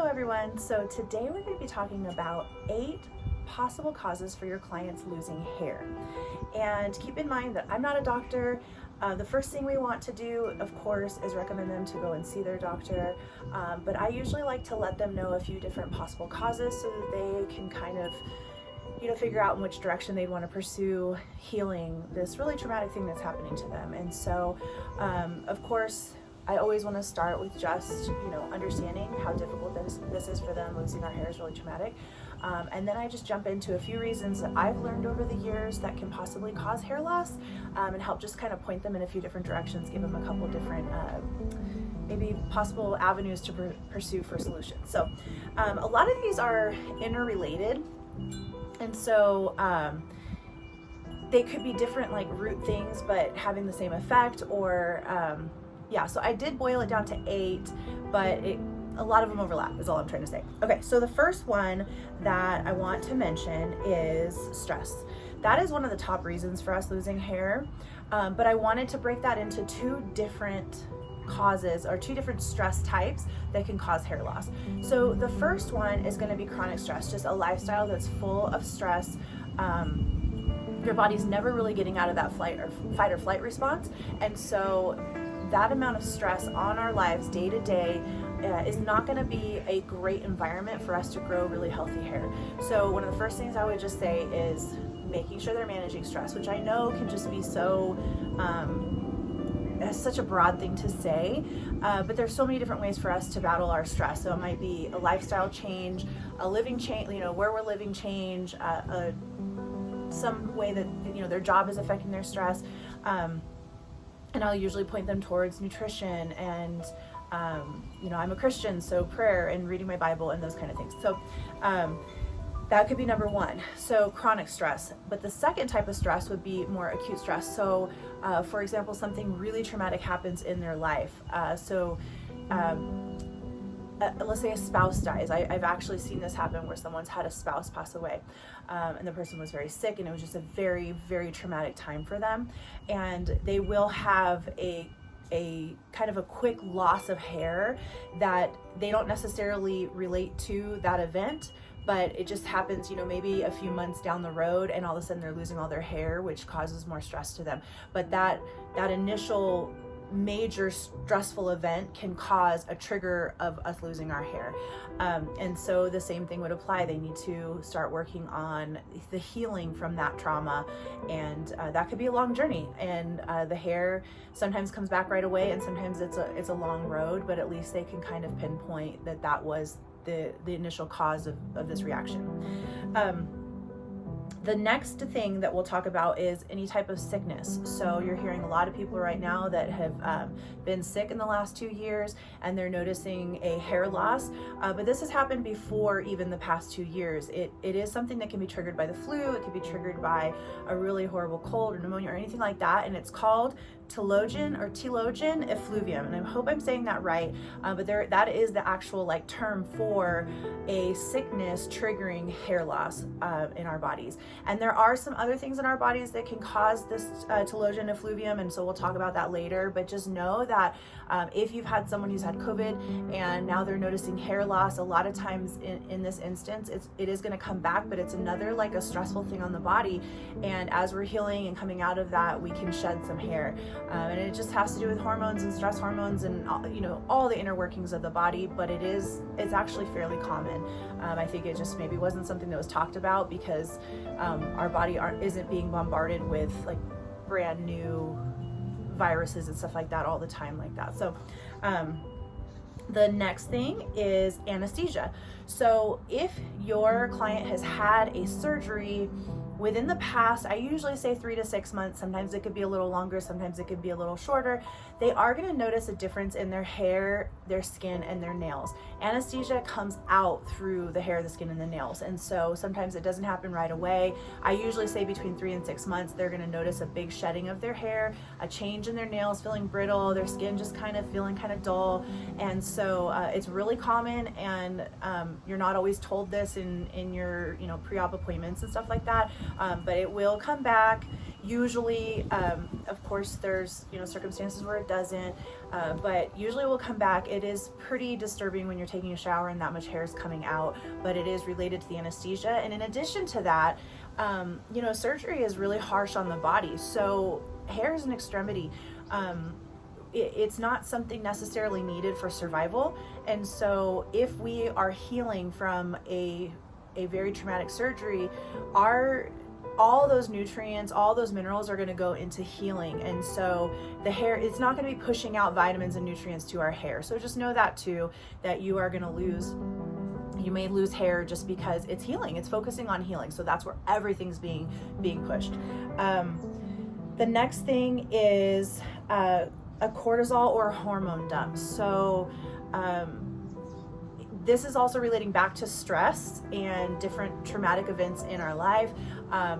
everyone. So today we're going to be talking about 8 possible causes for your clients losing hair. And keep in mind that I'm not a doctor. The first thing we want to do, of course, is recommend them to go and see their doctor. But I usually like to let them know a few different possible causes so that they can kind of figure out in which direction they'd want to pursue healing this really traumatic thing that's happening to them. And so, of course, I always want to start with just, understanding how difficult this is for them. Losing our hair is really traumatic. And then I just jump into a few reasons that I've learned over the years that can possibly cause hair loss, and help just kind of point them in a few different directions, give them a couple different maybe possible avenues to pursue for solutions. So a lot of these are interrelated. And so they could be different like root things, but having the same effect, or so I did boil it down to 8, but a lot of them overlap is all I'm trying to say. Okay, so the first one that I want to mention is stress. That is one of the top reasons for us losing hair, but I wanted to break that into 2 different causes or 2 different stress types that can cause hair loss. So the first one is going to be chronic stress, just a lifestyle that's full of stress. Your body's never really getting out of that fight or flight response, and so that amount of stress on our lives day to day is not going to be a great environment for us to grow really healthy hair. So one of the first things I would just say is making sure they're managing stress, which I know can just be so such a broad thing to say, but there's so many different ways for us to battle our stress. So it might be a lifestyle change, a living change, where we're living change, some way that their job is affecting their stress, and I'll usually point them towards nutrition and I'm a Christian, so prayer and reading my Bible and those kind of things. So that could be number 1. So chronic stress. But the second type of stress would be more acute stress. So for example, something really traumatic happens in their life. Let's say a spouse dies. I've actually seen this happen where someone's had a spouse pass away, and the person was very sick, and it was just a very, very traumatic time for them. And they will have a kind of a quick loss of hair that they don't necessarily relate to that event, but it just happens, maybe a few months down the road, and all of a sudden they're losing all their hair, which causes more stress to them. But that initial major stressful event can cause a trigger of us losing our hair. And so the same thing would apply. They need to start working on the healing from that trauma, and that could be a long journey. And the hair sometimes comes back right away, and sometimes it's a long road, but at least they can kind of pinpoint that was the initial cause of this reaction. The next thing that we'll talk about is any type of sickness. So you're hearing a lot of people right now that have been sick in the last 2 years, and they're noticing a hair loss. But this has happened before even the past 2 years. It is something that can be triggered by the flu. It could be triggered by a really horrible cold or pneumonia or anything like that. And it's called telogen effluvium, and I hope I'm saying that right, but that is the actual term for a sickness triggering hair loss in our bodies. And there are some other things in our bodies that can cause this telogen effluvium, and so we'll talk about that later. But just know that if you've had someone who's had COVID and now they're noticing hair loss, a lot of times in this instance it is going to come back, but it's another a stressful thing on the body, and as we're healing and coming out of that, we can shed some hair. And it just has to do with hormones and stress hormones and all the inner workings of the body, but it's actually fairly common. I think it just maybe wasn't something that was talked about because our body isn't being bombarded with brand new viruses and stuff like that all the time like that. So the next thing is anesthesia. So if your client has had a surgery within the past, I usually say 3 to 6 months, sometimes it could be a little longer, sometimes it could be a little shorter, they are going to notice a difference in their hair, their skin, and their nails. Anesthesia comes out through the hair, the skin, and the nails, and so sometimes it doesn't happen right away. I usually say between 3 and 6 months, they're going to notice a big shedding of their hair, a change in their nails feeling brittle, their skin just kind of feeling kind of dull, and so it's really common, and you're not always told this in your pre-op appointments and stuff like that, but it will come back. Usually, of course, there's circumstances where it doesn't, but usually it will come back. It is pretty disturbing when you're taking a shower and that much hair is coming out, but it is related to the anesthesia. And in addition to that, surgery is really harsh on the body. So hair is an extremity. It's not something necessarily needed for survival. And so if we are healing from a very traumatic surgery, all those nutrients, all those minerals are going to go into healing. And so the hair, it's not going to be pushing out vitamins and nutrients to our hair. So just know that too, that you are going to you may lose hair just because it's healing. It's focusing on healing. So that's where everything's being pushed. The next thing is a cortisol or a hormone dump. So this is also relating back to stress and different traumatic events in our life,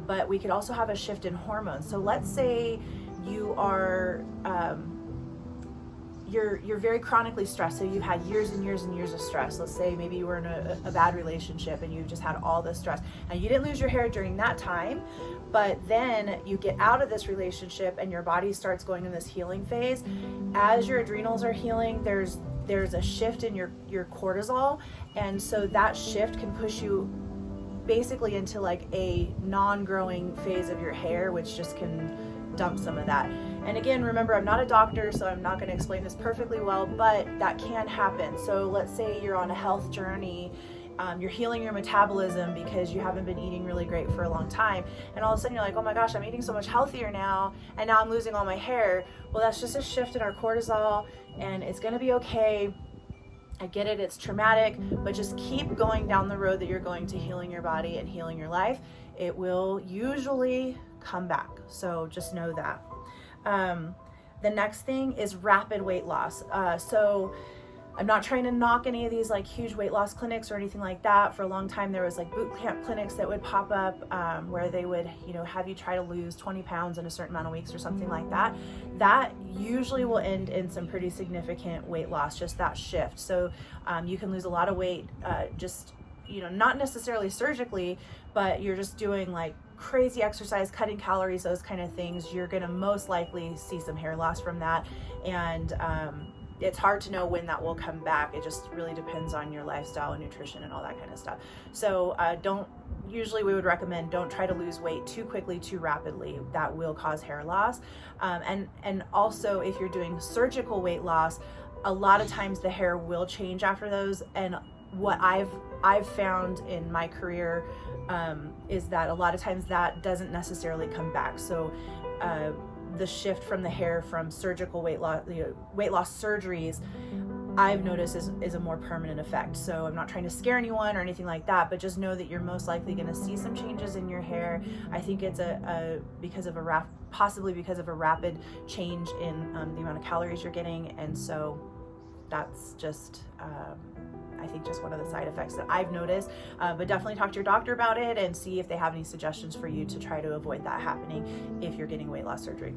but we could also have a shift in hormones. So let's say you are you're very chronically stressed, so you've had years and years and years of stress. Let's say maybe you were in a bad relationship and you just had all this stress, and you didn't lose your hair during that time, but then you get out of this relationship and your body starts going in this healing phase. As your adrenals are healing, there's a shift in your cortisol, and so that shift can push you basically into like a non-growing phase of your hair, which just can dump some of that. And again, remember, I'm not a doctor, so I'm not going to explain this perfectly well, but that can happen. So let's say you're on a health journey, you're healing your metabolism because you haven't been eating really great for a long time, and all of a sudden you're like, oh my gosh, I'm eating so much healthier now, and now I'm losing all my hair. Well, that's just a shift in our cortisol, and it's going to be okay. I get it, it's traumatic, but just keep going down the road that you're going to healing your body and healing your life. It will usually come back, so just know that. The next thing is rapid weight loss. So I'm not trying to knock any of these like huge weight loss clinics or anything like that. For a long time, there was like boot camp clinics that would pop up where they would, have you try to lose 20 pounds in a certain amount of weeks or something like that. That usually will end in some pretty significant weight loss, just that shift. So you can lose a lot of weight, just, not necessarily surgically, but you're just doing like crazy exercise, cutting calories, those kind of things. You're going to most likely see some hair loss from that. And it's hard to know when that will come back. It just really depends on your lifestyle and nutrition and all that kind of stuff. So usually we would recommend don't try to lose weight too quickly, too rapidly. That will cause hair loss. And also if you're doing surgical weight loss, a lot of times the hair will change after those. And what I've found in my career is that a lot of times that doesn't necessarily come back. So the shift from the hair from surgical weight loss surgeries, I've noticed is a more permanent effect. So I'm not trying to scare anyone or anything like that, but just know that you're most likely going to see some changes in your hair. I think it's possibly because of a rapid change in the amount of calories you're getting, and so that's just I think just one of the side effects that I've noticed, but definitely talk to your doctor about it and see if they have any suggestions for you to try to avoid that happening if you're getting weight loss surgery.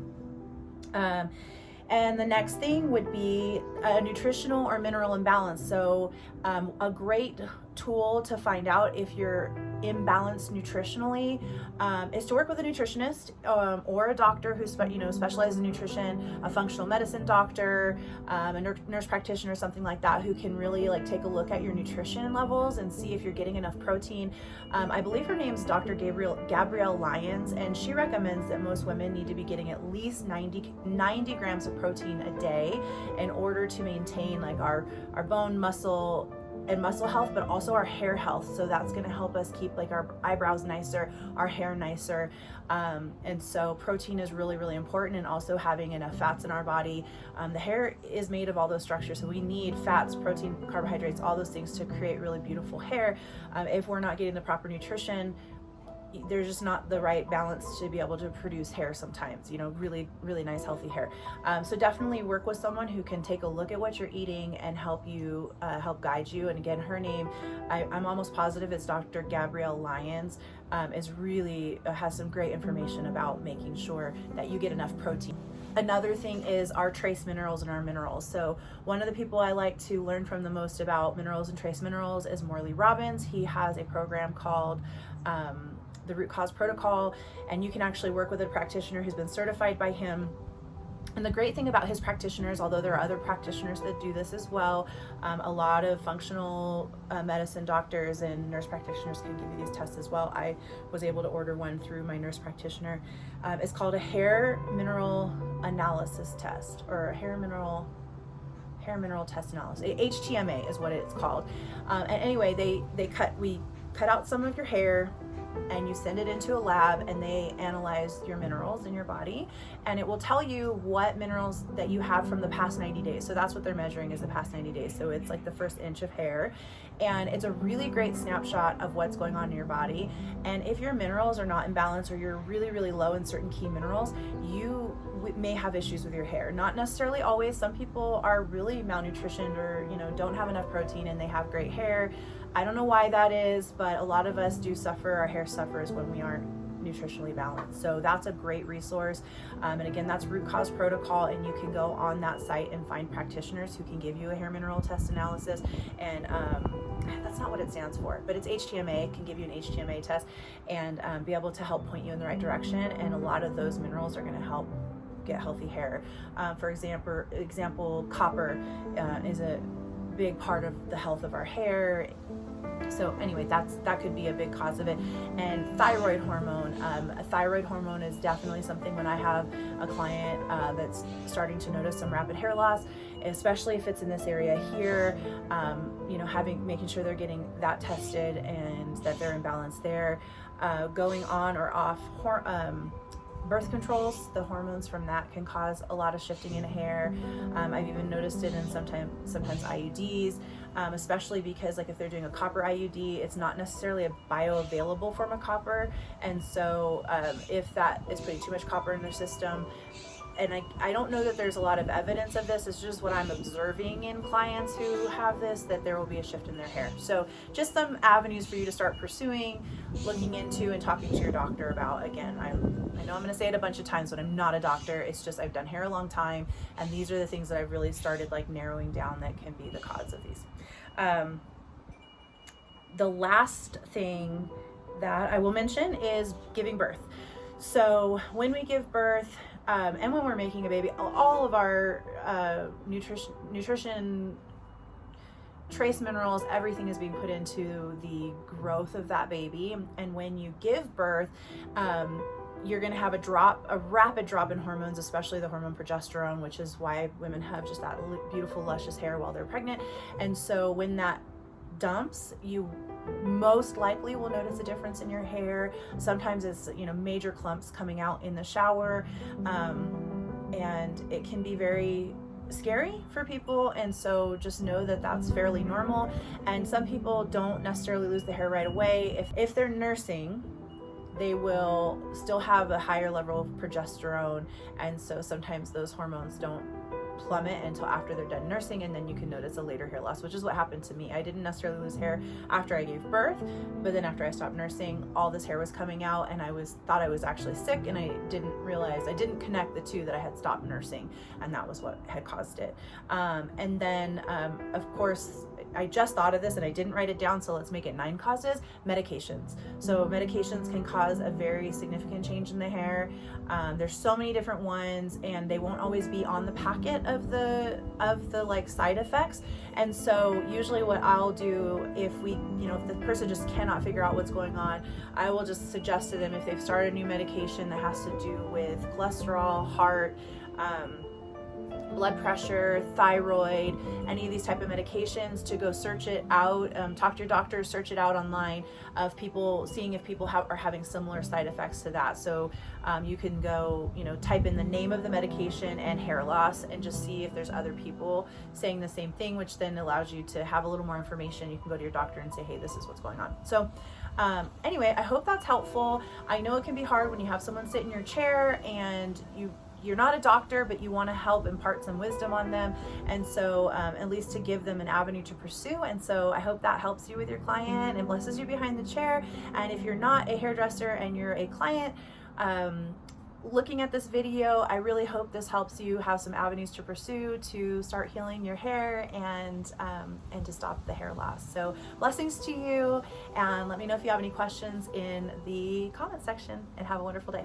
And the next thing would be a nutritional or mineral imbalance. So a great tool to find out if you're imbalanced nutritionally is to work with a nutritionist or a doctor who specializes in nutrition, a functional medicine doctor, a nurse practitioner, something like that, who can really take a look at your nutrition levels and see if you're getting enough protein. I believe her name's Dr. Gabrielle Lyons, and she recommends that most women need to be getting at least 90 grams of protein a day in order to maintain our bone, muscle, and muscle health, but also our hair health. So that's going to help us keep our eyebrows nicer, our hair nicer. And so protein is really, really important, and also having enough fats in our body. The hair is made of all those structures, so we need fats, protein, carbohydrates, all those things to create really beautiful hair. If we're not getting the proper nutrition, there's just not the right balance to be able to produce hair sometimes, really, really nice, healthy hair. So definitely work with someone who can take a look at what you're eating and help you, help guide you. And again, her name, I'm almost positive it's Dr. Gabrielle Lyons, is really, has some great information about making sure that you get enough protein. Another thing is our trace minerals and our minerals. So one of the people I like to learn from the most about minerals and trace minerals is Morley Robbins. He has a program called the root cause protocol, and you can actually work with a practitioner who's been certified by him. And the great thing about his practitioners, although there are other practitioners that do this as well, a lot of functional medicine doctors and nurse practitioners can give you these tests as well. I was able to order one through my nurse practitioner. It's called a hair mineral analysis test, or a hair mineral test analysis. HTMA is what it's called. And anyway, we cut out some of your hair, and you send it into a lab, and they analyze your minerals in your body, and it will tell you what minerals that you have from the past 90 days. So that's what they're measuring, is the past 90 days. So it's like the first inch of hair, and it's a really great snapshot of what's going on in your body. And if your minerals are not in balance, or you're really, really low in certain key minerals, you may have issues with your hair. Not necessarily always. Some people are really malnutritioned, or don't have enough protein, and they have great hair. I don't know why that is, but a lot of us do suffer. Our hair suffers when we aren't nutritionally balanced. So that's a great resource. And again, that's Root Cause Protocol, and you can go on that site and find practitioners who can give you a hair mineral test analysis. And that's not what it stands for, but it's HTMA. It can give you an HTMA test and be able to help point you in the right direction. And a lot of those minerals are going to help get healthy hair. For example, copper is a big part of the health of our hair. So anyway, that could be a big cause of it. And thyroid hormone. A thyroid hormone is definitely something when I have a client that's starting to notice some rapid hair loss, especially if it's in this area here, making sure they're getting that tested and that they're in balance there. Going on or off birth controls, the hormones from that can cause a lot of shifting in hair. I've even noticed it in sometimes IUDs, especially because if they're doing a copper IUD, it's not necessarily a bioavailable form of copper. And so if that is putting too much copper in their system, and I don't know that there's a lot of evidence of this, it's just what I'm observing in clients who have this, that there will be a shift in their hair. So just some avenues for you to start pursuing, looking into, and talking to your doctor about. Again, I know I'm going to say it a bunch of times, but I'm not a doctor. It's just I've done hair a long time, and these are the things that I've really started narrowing down that can be the cause of these. The last thing that I will mention is giving birth. So when we give birth, and when we're making a baby, all of our nutrition, trace minerals, everything is being put into the growth of that baby. And when you give birth, you're going to have a rapid drop in hormones, especially the hormone progesterone, which is why women have just that beautiful, luscious hair while they're pregnant. And so when that dumps, you most likely will notice a difference in your hair. Sometimes it's major clumps coming out in the shower, and it can be very scary for people. And so just know that that's fairly normal. And some people don't necessarily lose the hair right away. If they're nursing, they will still have a higher level of progesterone, and so sometimes those hormones don't plummet until after they're done nursing, and then you can notice a later hair loss, which is what happened to me. I didn't necessarily lose hair after I gave birth, but then after I stopped nursing, all this hair was coming out, and I thought I was actually sick, and I didn't connect the two, that I had stopped nursing, and that was what had caused it. And then of course, I just thought of this and I didn't write it down, so let's make it 9 causes. Medications. So medications can cause a very significant change in the hair. There's so many different ones, and they won't always be on the packet of the side effects. And so usually what I'll do, if the person just cannot figure out what's going on, I will just suggest to them, if they've started a new medication that has to do with cholesterol, heart, blood pressure, thyroid, any of these type of medications, to go search it out, talk to your doctor, search it out online, of people, seeing if people are having similar side effects to that. So you can go, type in the name of the medication and hair loss, and just see if there's other people saying the same thing, which then allows you to have a little more information. You can go to your doctor and say, hey, this is what's going on. So anyway, I hope that's helpful. I know it can be hard when you have someone sit in your chair and you're not a doctor, but you want to help impart some wisdom on them, and so at least to give them an avenue to pursue. And so I hope that helps you with your client and blesses you behind the chair. And if you're not a hairdresser and you're a client, looking at this video, I really hope this helps you have some avenues to pursue to start healing your hair and to stop the hair loss. So blessings to you, and let me know if you have any questions in the comment section, and have a wonderful day.